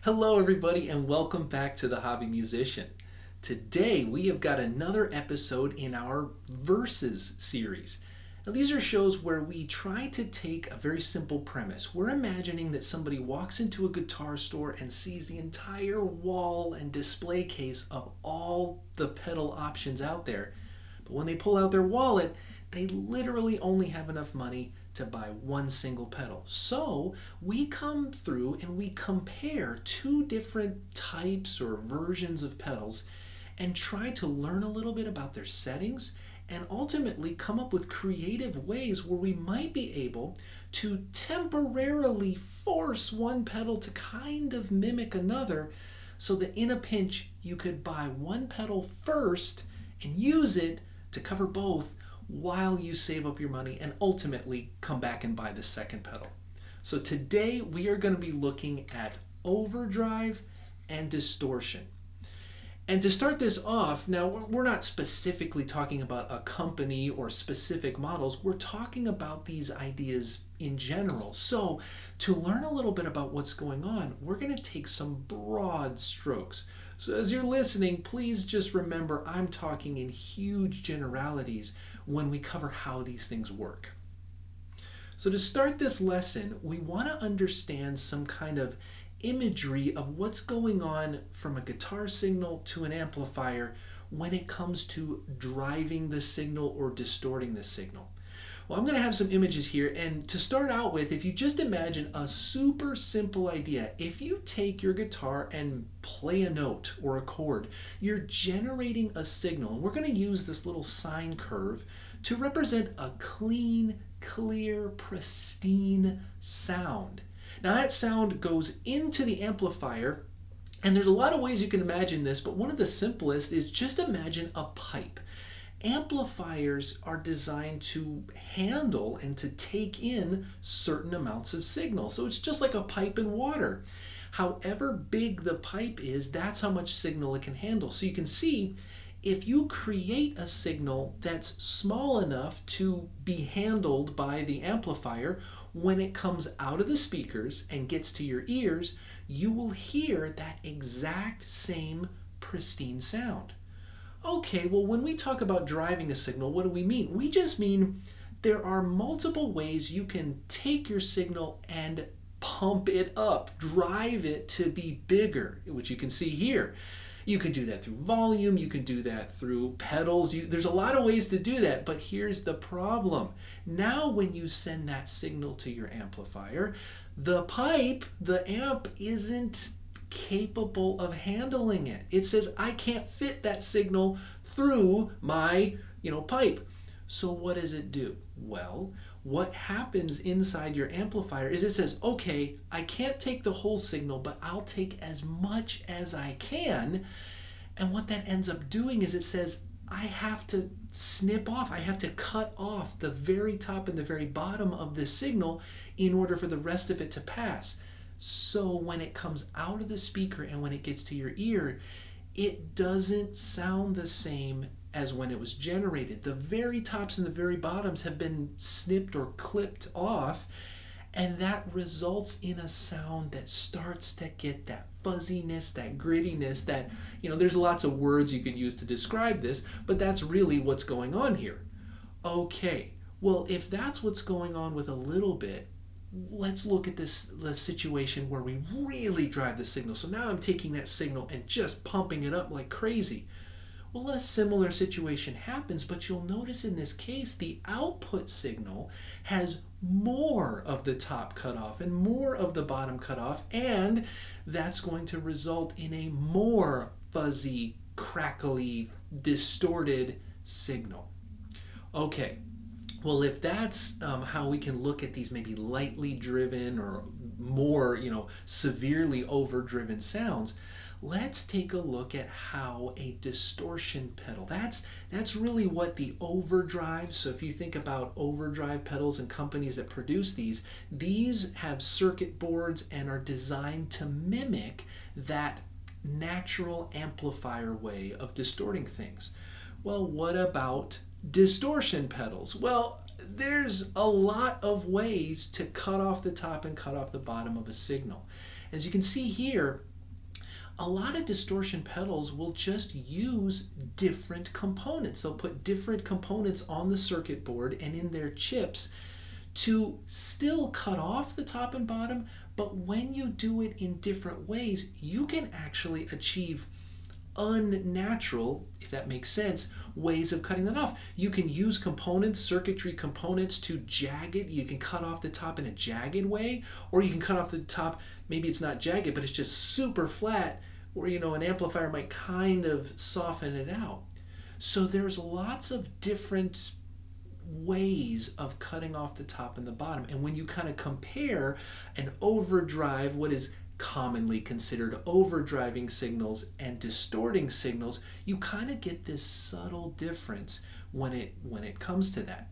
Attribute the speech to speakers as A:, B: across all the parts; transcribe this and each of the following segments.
A: Hello, everybody, and welcome back to The Hobby Musician. Today, we have got another episode in our Verses series. Now, these are shows where we try to take a very simple premise. We're imagining that somebody walks into a guitar store and sees the entire wall and display case of all the pedal options out there. But when they pull out their wallet, they literally only have enough money to buy one single pedal. So we come through and we compare two different types or versions of pedals and try to learn a little bit about their settings and ultimately come up with creative ways where we might be able to temporarily force one pedal to kind of mimic another so that in a pinch you could buy one pedal first and use it to cover both while you save up your money and ultimately come back and buy the second pedal. So today we are going to be looking at Overdrive and Distortion. And to start this off, now we're not specifically talking about a company or specific models, we're talking about these ideas in general. So to learn a little bit about what's going on, we're going to take some broad strokes. So as you're listening, please just remember I'm talking in huge generalities when we cover how these things work. So to start this lesson, we want to understand some kind of imagery of what's going on from a guitar signal to an amplifier when it comes to driving the signal or distorting the signal. Well, I'm going to have some images here, and to start out with, if you just imagine a super simple idea, if you take your guitar and play a note or a chord, you're generating a signal, and we're going to use this little sine curve to represent a clean, clear, pristine sound. Now that sound goes into the amplifier, and there's a lot of ways you can imagine this, but one of the simplest is just imagine a pipe. Amplifiers are designed to handle and to take in certain amounts of signal. So it's just like a pipe in water. However big the pipe is, that's how much signal it can handle. So you can see if you create a signal that's small enough to be handled by the amplifier, when it comes out of the speakers and gets to your ears, you will hear that exact same pristine sound. Okay, well, when we talk about driving a signal, what do we mean? We just mean there are multiple ways you can take your signal and pump it up, drive it to be bigger, which you can see here. You can do that through volume, you can do that through pedals, there's a lot of ways to do that, but here's the problem. Now when you send that signal to your amplifier, the pipe, the amp, isn't capable of handling it. It says, I can't fit that signal through my pipe. So what does it do? Well, what happens inside your amplifier is it says, okay, I can't take the whole signal, but I'll take as much as I can. And what that ends up doing is it says, I have to snip off, I have to cut off the very top and the very bottom of the signal in order for the rest of it to pass. So when it comes out of the speaker and when it gets to your ear, it doesn't sound the same as when it was generated. The very tops and the very bottoms have been snipped or clipped off, and that results in a sound that starts to get that fuzziness, that grittiness, that, there's lots of words you can use to describe this, but that's really what's going on here. Okay, well, if that's what's going on with a little bit, let's look at the situation where we really drive the signal. So now I'm taking that signal and just pumping it up like crazy. Well, a similar situation happens, but you'll notice in this case, the output signal has more of the top cut off and more of the bottom cut off, and that's going to result in a more fuzzy, crackly, distorted signal. Okay. Well, if that's how we can look at these maybe lightly driven or more, severely overdriven sounds, let's take a look at how a distortion pedal, that's really what the overdrive, so if you think about overdrive pedals and companies that produce these have circuit boards and are designed to mimic that natural amplifier way of distorting things. Well, what about distortion pedals? Well, there's a lot of ways to cut off the top and cut off the bottom of a signal. As you can see here, A lot of distortion pedals will just use different components. They'll put different components on the circuit board and in their chips to still cut off the top and bottom, but when you do it in different ways, you can actually achieve unnatural, if that makes sense, ways of cutting that off. You can use components, circuitry components, to jag it. You can cut off the top in a jagged way, or you can cut off the top, maybe it's not jagged, but it's just super flat, where an amplifier might kind of soften it out. So there's lots of different ways of cutting off the top and the bottom. And when you kind of compare an overdrive, what is commonly considered overdriving signals, and distorting signals, you kind of get this subtle difference when it comes to that.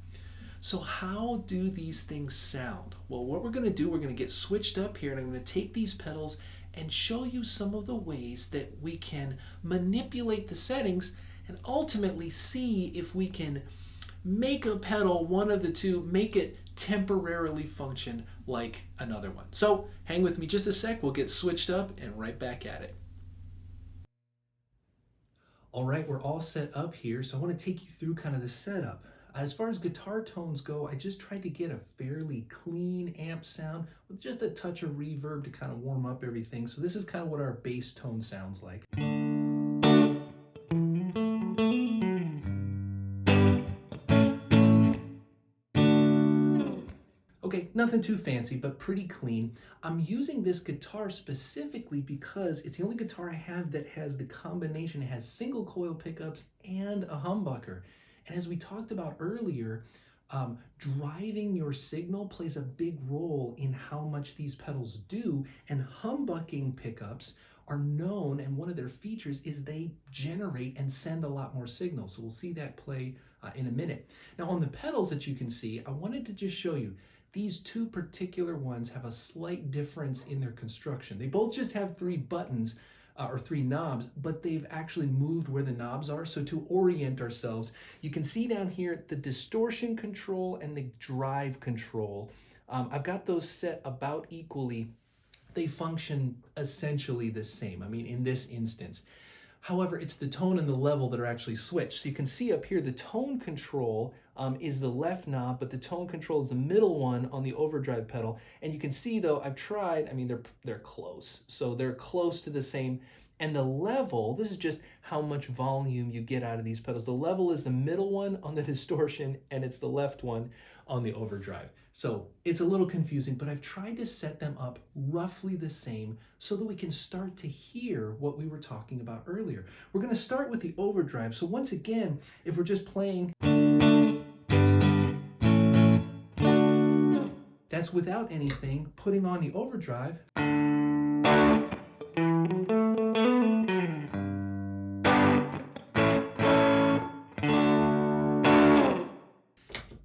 A: So how do these things sound? Well, what we're going to do, we're going to get switched up here, and I'm going to take these pedals and show you some of the ways that we can manipulate the settings and ultimately see if we can make a pedal, one of the two, make it temporarily function like another one. So hang with me just a sec, we'll get switched up and right back at it. All right, we're all set up here, so I want to take you through kind of the setup. As far as guitar tones go, I just tried to get a fairly clean amp sound with just a touch of reverb to kind of warm up everything. So this is kind of what our bass tone sounds like. Okay, nothing too fancy, but pretty clean. I'm using this guitar specifically because it's the only guitar I have that has the combination. It has single coil pickups and a humbucker. And as we talked about earlier, driving your signal plays a big role in how much these pedals do, and humbucking pickups are known, and one of their features is they generate and send a lot more signal. So we'll see that play in a minute. Now on the pedals that you can see, I wanted to just show you, these two particular ones have a slight difference in their construction. They both just have 3 buttons or 3 knobs, but they've actually moved where the knobs are. So to orient ourselves, you can see down here the distortion control and the drive control. I've got those set about equally. They function essentially the same, I mean, in this instance. However, it's the tone and the level that are actually switched. So you can see up here the tone control is the left knob, but the tone control is the middle one on the overdrive pedal. And you can see though, I've tried, I mean, they're close. So they're close to the same. And the level, this is just how much volume you get out of these pedals. The level is the middle one on the distortion, and it's the left one on the overdrive. So it's a little confusing, but I've tried to set them up roughly the same so that we can start to hear what we were talking about earlier. We're going to start with the overdrive. So once again, if we're just playing, that's without anything, putting on the overdrive.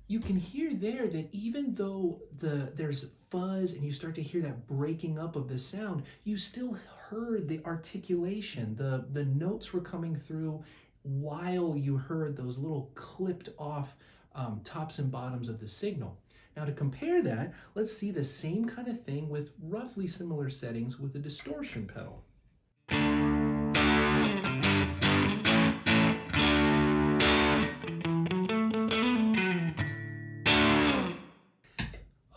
A: You can hear there that even though there's fuzz and you start to hear that breaking up of the sound, you still heard the articulation. The notes were coming through while you heard those little clipped off tops and bottoms of the signal. Now to compare that, let's see the same kind of thing with roughly similar settings with a distortion pedal.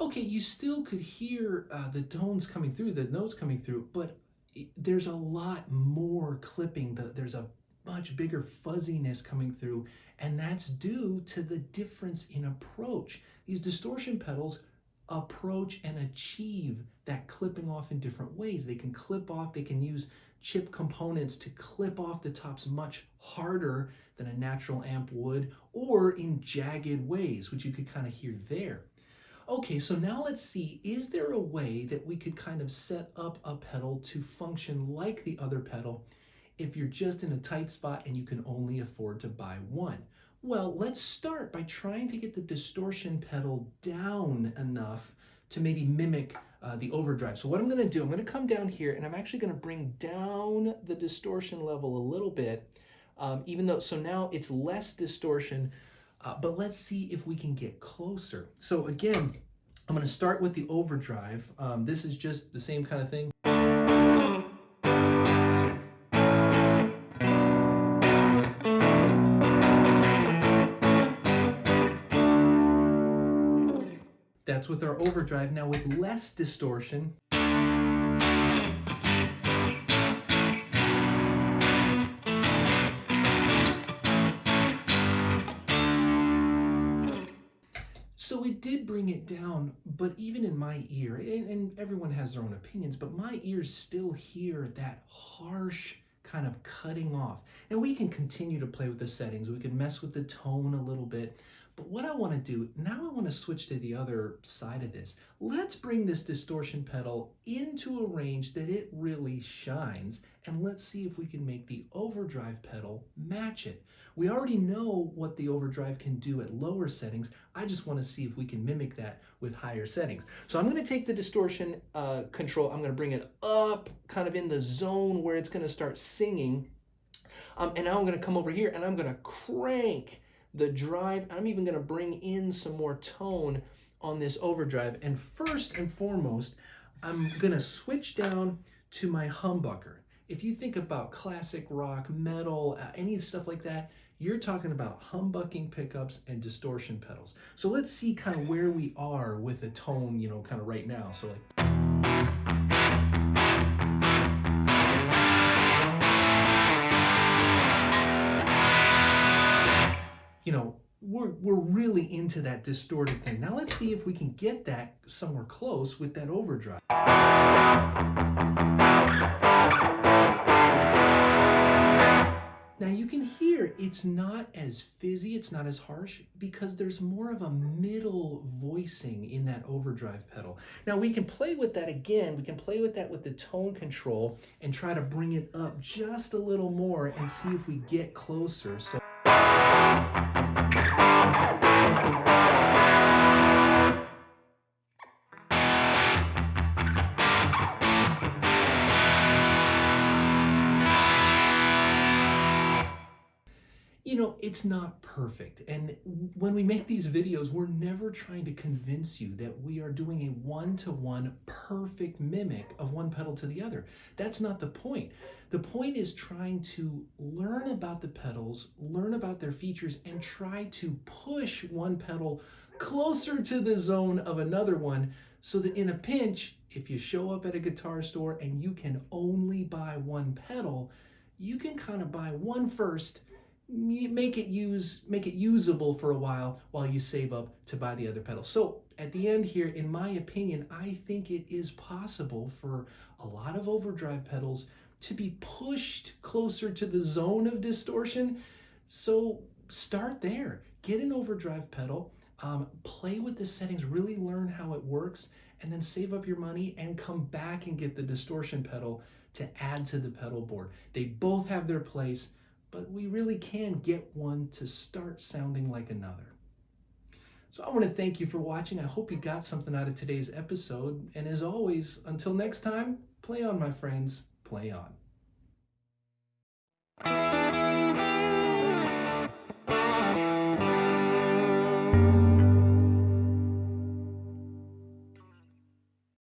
A: Okay, you still could hear the tones coming through, the notes coming through, but there's a lot more clipping. There's a much bigger fuzziness coming through, and that's due to the difference in approach. These distortion pedals approach and achieve that clipping off in different ways. They can clip off, they can use chip components to clip off the tops much harder than a natural amp would, or in jagged ways, which you could kind of hear there. Okay, so now let's see, is there a way that we could kind of set up a pedal to function like the other pedal if you're just in a tight spot and you can only afford to buy one? Well, let's start by trying to get the distortion pedal down enough to maybe mimic the overdrive. So what I'm going to do, I'm going to come down here and I'm actually going to bring down the distortion level a little bit, even though, so now it's less distortion. But let's see if we can get closer. So again, I'm going to start with the overdrive. This is just the same kind of thing. That's with our overdrive. Now with less distortion, so it did bring it down, but even in my ear, and everyone has their own opinions, but my ears still hear that harsh kind of cutting off. Now we can continue to play with the settings. We can mess with the tone a little bit. But what I want to do, now I want to switch to the other side of this. Let's bring this distortion pedal into a range that it really shines, and let's see if we can make the overdrive pedal match it. We already know what the overdrive can do at lower settings. I just want to see if we can mimic that with higher settings. So I'm going to take the distortion control, I'm going to bring it up kind of in the zone where it's going to start singing. And now I'm going to come over here and I'm going to crank the drive. I'm even going to bring in some more tone on this overdrive. And first and foremost, I'm going to switch down to my humbucker. If you think about classic rock, metal, any stuff like that, you're talking about humbucking pickups and distortion pedals. So let's see kind of where we are with the tone, you know, kind of right now. So like, you know, we're really into that distorted thing. Now let's see if we can get that somewhere close with that overdrive. Now you can hear it's not as fizzy, it's not as harsh, because there's more of a middle voicing in that overdrive pedal. Now we can play with that again, we can play with that with the tone control and try to bring it up just a little more and see if we get closer. So you know, it's not perfect. And when we make these videos, we're never trying to convince you that we are doing a one-to-one perfect mimic of one pedal to the other. That's not the point. The point is trying to learn about the pedals, learn about their features, and try to push one pedal closer to the zone of another one so that in a pinch, if you show up at a guitar store and you can only buy one pedal, you can kind of buy one first, make it usable for a while you save up to buy the other pedal. So at the end here, in my opinion, I think it is possible for a lot of overdrive pedals to be pushed closer to the zone of distortion. So start there, get an overdrive pedal, play with the settings, really learn how it works, and then save up your money and come back and get the distortion pedal to add to the pedal board. They both have their place, but we really can get one to start sounding like another. So I want to thank you for watching. I hope you got something out of today's episode. And as always, until next time, play on, my friends, play on.